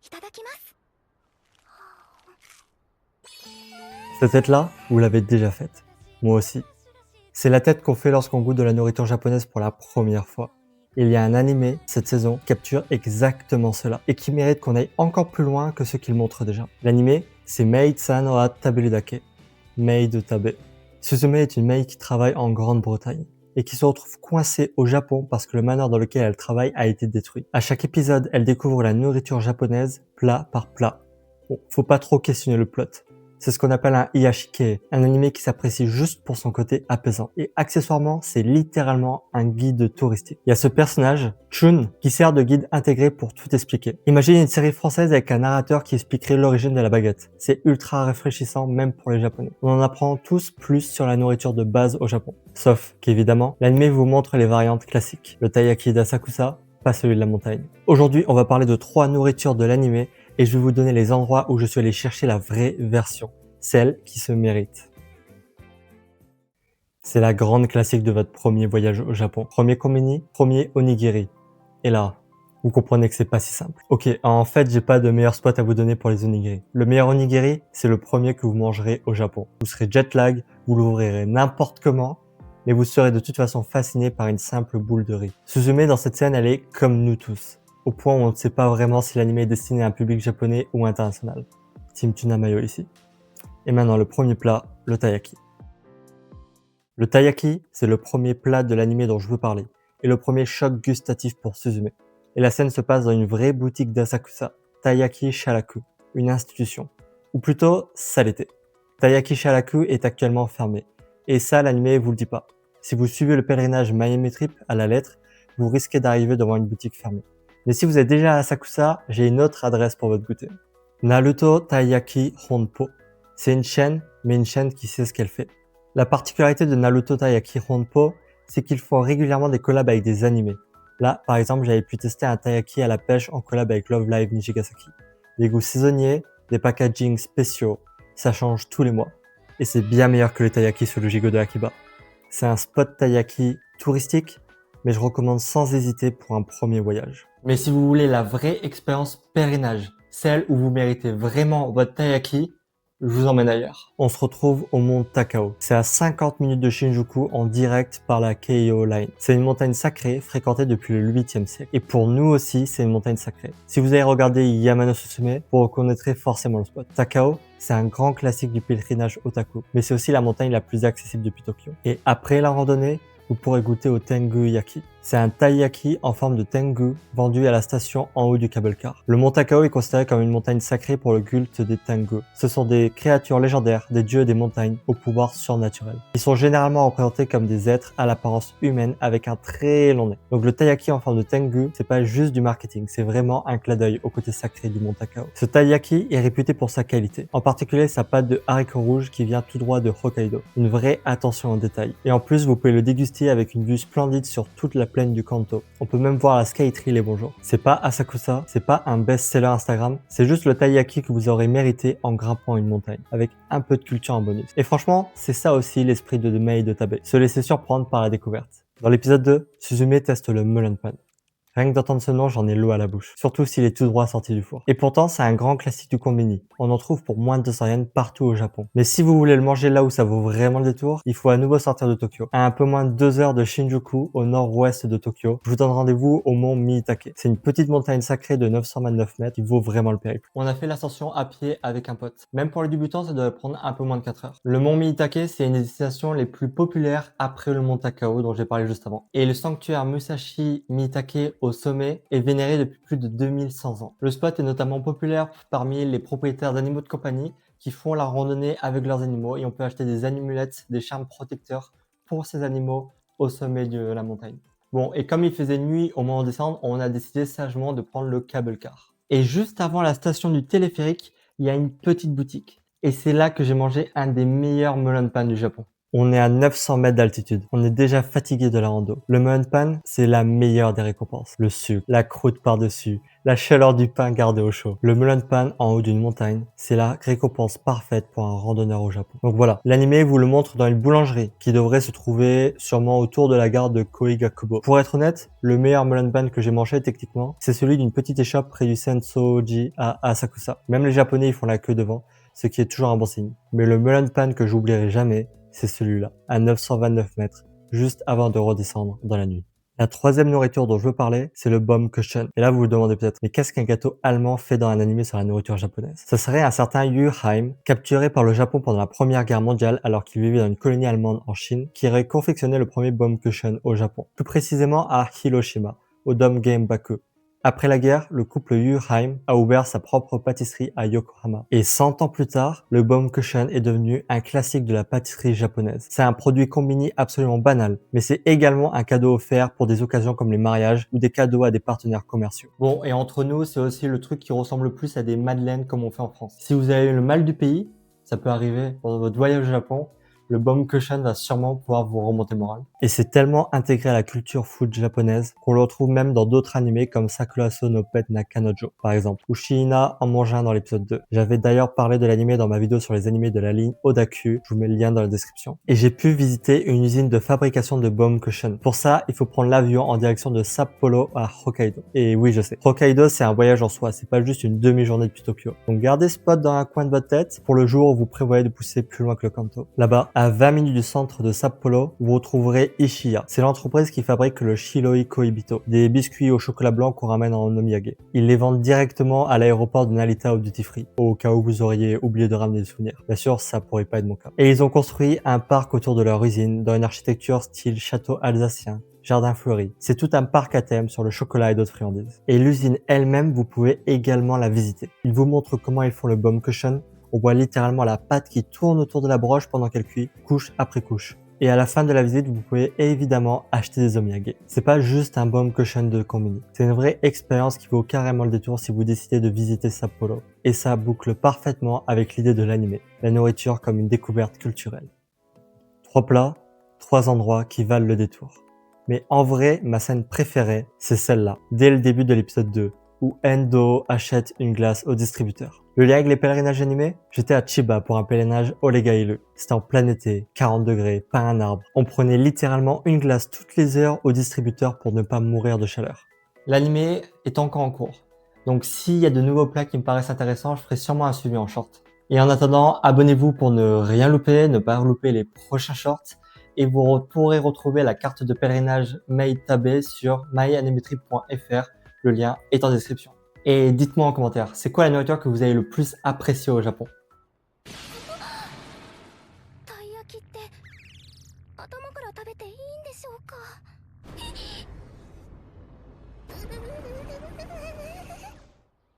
いただきます。Cette tête-là, vous l'avez déjà faite. Moi aussi. C'est la tête qu'on fait lorsqu'on goûte de la nourriture japonaise pour la première fois. Il y a un animé, cette saison, qui capture exactement cela, et qui mérite qu'on aille encore plus loin que ce qu'il montre déjà. L'animé, c'est Maid-san wa Taberidake, Maid de Tabe. Suzume est une maid qui travaille en Grande-Bretagne, et qui se retrouve coincée au Japon parce que le manoir dans lequel elle travaille a été détruit. À chaque épisode, elle découvre la nourriture japonaise, plat par plat. Bon, faut pas trop questionner le plot. C'est ce qu'on appelle un Iyashike, un animé qui s'apprécie juste pour son côté apaisant. Et accessoirement, c'est littéralement un guide touristique. Il y a ce personnage, Chun, qui sert de guide intégré pour tout expliquer. Imaginez une série française avec un narrateur qui expliquerait l'origine de la baguette. C'est ultra rafraîchissant même pour les Japonais. On en apprend tous plus sur la nourriture de base au Japon. Sauf qu'évidemment, l'animé vous montre les variantes classiques. Le taiyaki d'Asakusa, pas celui de la montagne. Aujourd'hui, on va parler de 3 nourritures de l'animé et je vais vous donner les endroits où je suis allé chercher la vraie version, celle qui se mérite. C'est la grande classique de votre premier voyage au Japon. Premier konbini, premier onigiri. Et là, vous comprenez que c'est pas si simple. Ok, en fait, j'ai pas de meilleur spot à vous donner pour les onigiri. Le meilleur onigiri, c'est le premier que vous mangerez au Japon. Vous serez jet lag, vous l'ouvrirez n'importe comment, mais vous serez de toute façon fasciné par une simple boule de riz. Suzume dans cette scène, elle est comme nous tous, au point où on ne sait pas vraiment si l'anime est destiné à un public japonais ou international. Team Tuna Mayo ici. Et maintenant le premier plat, le taiyaki. Le taiyaki, c'est le premier plat de l'anime dont je veux parler, et le premier choc gustatif pour Suzume. Et la scène se passe dans une vraie boutique d'Asakusa, Taiyaki Sharaku, une institution. Ou plutôt, ça l'était. Taiyaki Sharaku est actuellement fermé. Et ça, l'anime vous le dit pas. Si vous suivez le pèlerinage Miami Trip à la lettre, vous risquez d'arriver devant une boutique fermée. Mais si vous êtes déjà à Asakusa, j'ai une autre adresse pour votre goûter. Naruto Taiyaki Honpo. C'est une chaîne, mais une chaîne qui sait ce qu'elle fait. La particularité de Naruto Taiyaki Honpo, c'est qu'ils font régulièrement des collabs avec des animés. Là, par exemple, j'avais pu tester un taiyaki à la pêche en collab avec Love Live Nijigasaki. Des goûts saisonniers, des packagings spéciaux, ça change tous les mois. Et c'est bien meilleur que les taiyaki sur le Jigo de Akiba. C'est un spot taiyaki touristique, mais je recommande sans hésiter pour un premier voyage. Mais si vous voulez la vraie expérience pèlerinage, celle où vous méritez vraiment votre taiyaki, je vous emmène ailleurs. On se retrouve au mont Takao. C'est à 50 minutes de Shinjuku en direct par la Keio Line. C'est une montagne sacrée fréquentée depuis le 8e siècle. Et pour nous aussi, c'est une montagne sacrée. Si vous avez regardé Yamano Susume, vous reconnaîtrez forcément le spot. Takao, c'est un grand classique du pèlerinage otaku, mais c'est aussi la montagne la plus accessible depuis Tokyo. Et après la randonnée, vous pourrez goûter au Tengu Yaki. C'est un taiyaki en forme de tengu vendu à la station en haut du cable car. Le mont Takao est considéré comme une montagne sacrée pour le culte des tengu. Ce sont des créatures légendaires, des dieux des montagnes au pouvoir surnaturel. Ils sont généralement représentés comme des êtres à l'apparence humaine avec un très long nez. Donc le taiyaki en forme de tengu, c'est pas juste du marketing, c'est vraiment un clin d'œil au côté sacré du mont Takao. Ce taiyaki est réputé pour sa qualité, en particulier sa pâte de haricots rouges qui vient tout droit de Hokkaido. Une vraie attention en détail. Et en plus, vous pouvez le déguster avec une vue splendide sur toute la plaine du Kanto. On peut même voir la Skytree les bonjours. C'est pas Asakusa, c'est pas un best-seller Instagram, c'est juste le taiyaki que vous aurez mérité en grimpant une montagne, avec un peu de culture en bonus. Et franchement, c'est ça aussi l'esprit de Mei de Tabe, se laisser surprendre par la découverte. Dans l'épisode 2, Suzume teste le melon pan. Rien que d'entendre ce nom, j'en ai l'eau à la bouche. Surtout s'il est tout droit sorti du four. Et pourtant, c'est un grand classique du konbini. On en trouve pour moins de 200 yens partout au Japon. Mais si vous voulez le manger là où ça vaut vraiment le détour, il faut à nouveau sortir de Tokyo. À un peu moins de 2 heures de Shinjuku, au nord-ouest de Tokyo, je vous donne rendez-vous au mont Miyitake. C'est une petite montagne sacrée de 929 mètres qui vaut vraiment le périple. On a fait l'ascension à pied avec un pote. Même pour les débutants, ça doit prendre un peu moins de 4 heures. Le mont Miyitake, c'est une des destinations les plus populaires après le mont Takao dont j'ai parlé juste avant. Et le sanctuaire Musashi Miyitake au sommet est vénéré depuis plus de 2100 ans. Le spot est notamment populaire parmi les propriétaires d'animaux de compagnie qui font la randonnée avec leurs animaux et on peut acheter des amulettes, des charmes protecteurs pour ces animaux au sommet de la montagne. Bon, et comme il faisait nuit au moment de descendre, on a décidé sagement de prendre le cable car. Et juste avant la station du téléphérique, il y a une petite boutique. Et c'est là que j'ai mangé un des meilleurs melon pan du Japon. On est à 900 mètres d'altitude. On est déjà fatigué de la rando. Le melon pan, c'est la meilleure des récompenses. Le sucre, la croûte par-dessus, la chaleur du pain gardé au chaud. Le melon pan en haut d'une montagne, c'est la récompense parfaite pour un randonneur au Japon. Donc voilà, l'anime vous le montre dans une boulangerie qui devrait se trouver sûrement autour de la gare de Koigakubo. Pour être honnête, le meilleur melon pan que j'ai mangé techniquement, c'est celui d'une petite échoppe près du Sensoji à Asakusa. Même les Japonais, ils font la queue devant, ce qui est toujours un bon signe. Mais le melon pan que j'oublierai jamais, c'est celui-là, à 929 mètres, juste avant de redescendre dans la nuit. La troisième nourriture dont je veux parler, c'est le Baumkuchen. Et là, vous vous demandez peut-être, mais qu'est-ce qu'un gâteau allemand fait dans un anime sur la nourriture japonaise? Ce serait un certain Yu Haim, capturé par le Japon pendant la Première Guerre mondiale alors qu'il vivait dans une colonie allemande en Chine, qui aurait confectionné le premier Baumkuchen au Japon. Plus précisément à Hiroshima, au Dome Game Baku. Après la guerre, le couple Yu Haim a ouvert sa propre pâtisserie à Yokohama. Et 100 ans plus tard, le Baumkuchen est devenu un classique de la pâtisserie japonaise. C'est un produit combini absolument banal, mais c'est également un cadeau offert pour des occasions comme les mariages ou des cadeaux à des partenaires commerciaux. Bon, et entre nous, c'est aussi le truc qui ressemble le plus à des madeleines comme on fait en France. Si vous avez le mal du pays, ça peut arriver pendant votre voyage au Japon, le Baumkuchen va sûrement pouvoir vous remonter le moral. Et c'est tellement intégré à la culture food japonaise qu'on le retrouve même dans d'autres animés comme Sakuraso no Pet na Kanojo, par exemple, ou Shiina en mange un dans l'épisode 2. J'avais d'ailleurs parlé de l'animé dans ma vidéo sur les animés de la ligne Odaku, je vous mets le lien dans la description. Et j'ai pu visiter une usine de fabrication de Baumkuchen. Pour ça, il faut prendre l'avion en direction de Sapporo à Hokkaido. Et oui, je sais, Hokkaido c'est un voyage en soi, c'est pas juste une demi-journée depuis Tokyo. Donc gardez ce spot dans un coin de votre tête pour le jour où vous prévoyez de pousser plus loin que le Kanto. Là-bas, à 20 minutes du centre de Sapporo, vous retrouverez Ishiya. C'est l'entreprise qui fabrique le Shiroi Koibito, des biscuits au chocolat blanc qu'on ramène en omiyage. Ils les vendent directement à l'aéroport de Narita au duty free, au cas où vous auriez oublié de ramener des souvenirs. Bien sûr, ça pourrait pas être mon cas. Et ils ont construit un parc autour de leur usine, dans une architecture style château alsacien, jardin fleuri. C'est tout un parc à thème sur le chocolat et d'autres friandises. Et l'usine elle-même, vous pouvez également la visiter. Ils vous montrent comment ils font le Baumkuchen. On voit littéralement la pâte qui tourne autour de la broche pendant qu'elle cuit, couche après couche. Et à la fin de la visite, vous pouvez évidemment acheter des omiyage. C'est pas juste un Baumkuchen de combini. C'est une vraie expérience qui vaut carrément le détour si vous décidez de visiter Sapporo. Et ça boucle parfaitement avec l'idée de l'anime, la nourriture comme une découverte culturelle. 3 plats, 3 endroits qui valent le détour. Mais en vrai, ma scène préférée, c'est celle-là, dès le début de l'épisode 2, où Endo achète une glace au distributeur. Le lien avec les pèlerinages animés? J'étais à Chiba pour un pèlerinage Olegairu. C'était en plein été, 40 degrés, pas un arbre. On prenait littéralement une glace toutes les heures au distributeur pour ne pas mourir de chaleur. L'animé est encore en cours. Donc s'il y a de nouveaux plats qui me paraissent intéressants, je ferai sûrement un suivi en short. Et en attendant, abonnez-vous pour ne rien louper, ne pas louper les prochains shorts. Et vous pourrez retrouver la carte de pèlerinage Meitabe sur myanimetrip.fr. Le lien est en description. Et dites-moi en commentaire, c'est quoi la nourriture que vous avez le plus appréciée au Japon?